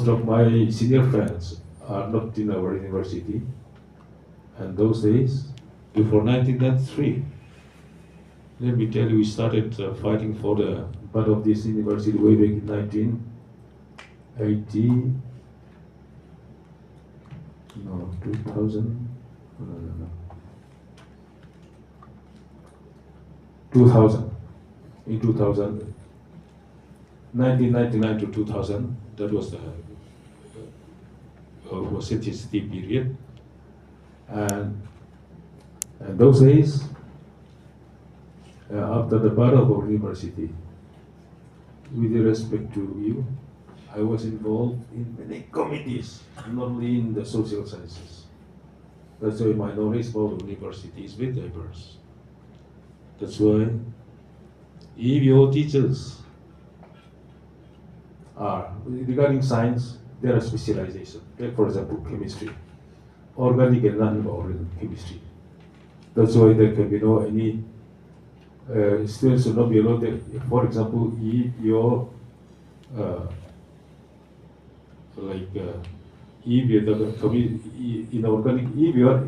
of my senior friends are not in our university, and those days, before 1993, let me tell you, we started fighting for the butt of this university way back in 1980. No, 2000. No. 2000. In 2000, 1999 to 2000, that was the CTST period. And those days, after the birth of our university, with respect to you, I was involved in many committees, not only in the social sciences. That's why my knowledge about the university is very diverse. That's why if your teachers are, regarding science, there are specializations. Like for example, chemistry, organic and non-organic chemistry. That's why there can be no any students should not be allowed. For example, if your if you are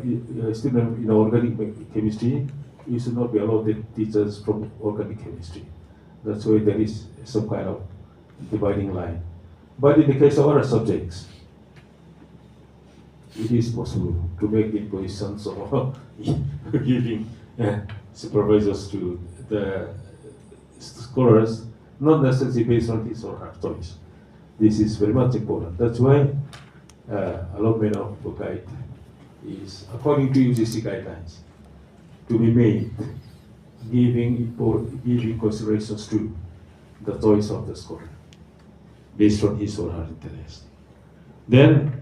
a student in organic chemistry, you should not be allowed the teachers from organic chemistry. That's why there is some kind of dividing line. But in the case of other subjects, it is possible to make impositions or giving supervisors to the scholars not necessarily based on his or her choice. This is very much important. That's why allotment of book guide is according to UGC guidelines to be made, giving considerations to the choice of the scholar based on his or her interest. Then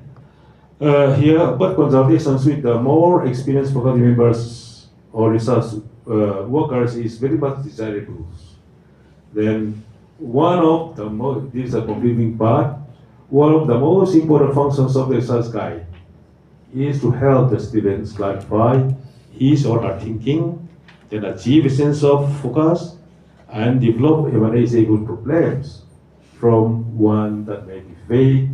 here, but consultations with the more experienced faculty members or research workers is very much desirable. Then one of the most, this is a completing part, one of the most important functions of the research guide is to help the students clarify his or her thinking, then achieve a sense of focus, and develop manageable problems from one that may be vague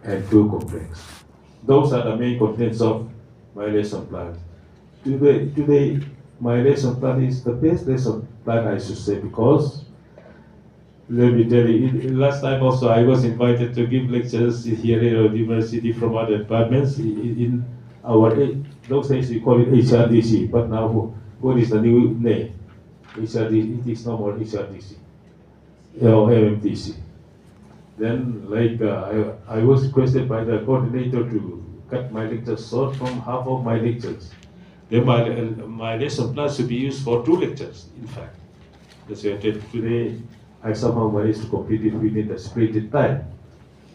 and too complex. Those are the main contents of my lesson plan. Today my lesson plan is the best lesson plan, I should say, because let me tell you, last time also I was invited to give lectures here at the university from other departments. In our, those days we call it HRDC, but now what is the new name? HRDC, it is no more HRDC, or MMTC. Then, like, I was requested by the coordinator to cut my lectures short from half of my lectures. Then my lesson plan should be used for 2 lectures, in fact. That's why today I somehow managed to complete it within the spirited time.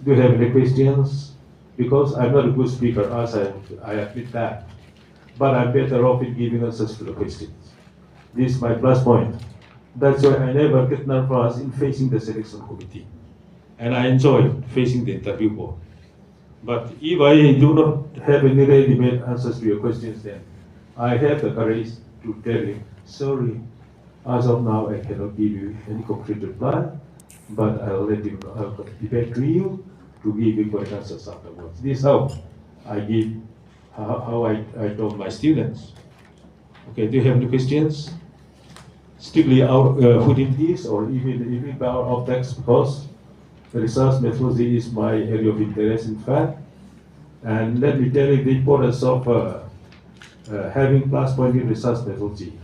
Do you have any questions? Because I'm not a good speaker, as I admit that. But I'm better off in giving answers to the questions. This is my plus point. That's why I never get nervous in facing the selection committee. And I enjoy facing the interview board. But if I do not have any ready-made answers to your questions, then I have the courage to tell you, sorry, as of now I cannot give you any concrete reply, but I'll let you know, I'll get back to you to give you correct answers afterwards. This is how I give, how I told my students. Okay, do you have any questions? Strictly out within this, or even out of text, because the research methodology is my area of interest, in fact. And let me tell you the importance of having plus point in research methodology.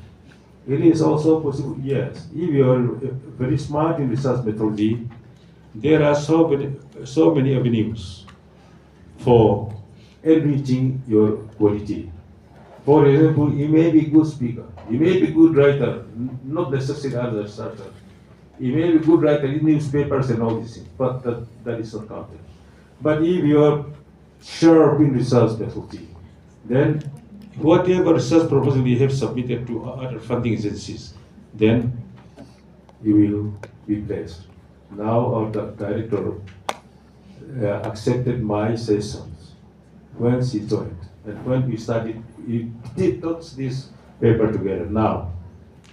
It is also possible, yes, if you are very smart in research methodology, there are so many avenues for enriching your quality. For example, you may be a good speaker, you may be a good writer, not necessarily as a researcher. You may be a good writer in newspapers and all these things, but that is not counted. But if you are sharp in research methodology, then whatever research proposal you have submitted to other funding agencies, then you will be blessed. Now our director accepted my sessions when she joined, and when we started, we did this paper together. Now,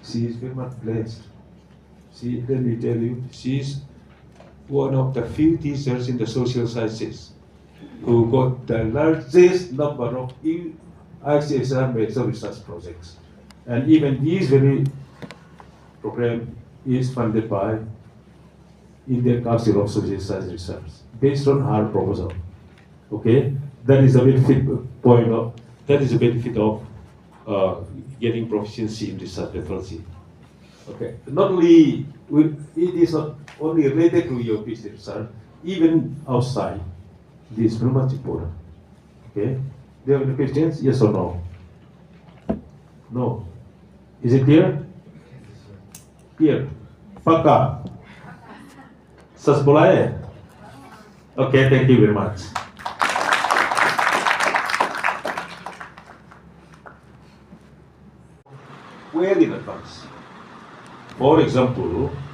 she is very much blessed. Let me tell you, she is one of the few teachers in the social sciences who got the largest number of ICSR major research projects. And even this very program is funded by Indian Council of Social Science Research based on her proposal. Okay, that is a benefit of getting proficiency in research methodology. Okay, not only it is not only related to your PhD research, even outside, this is very much important. Okay, do you have any questions? Yes or no? No. Is it clear? Clear. Paka. Sas bola hai? Okay, thank you very much. Well in advance. For example,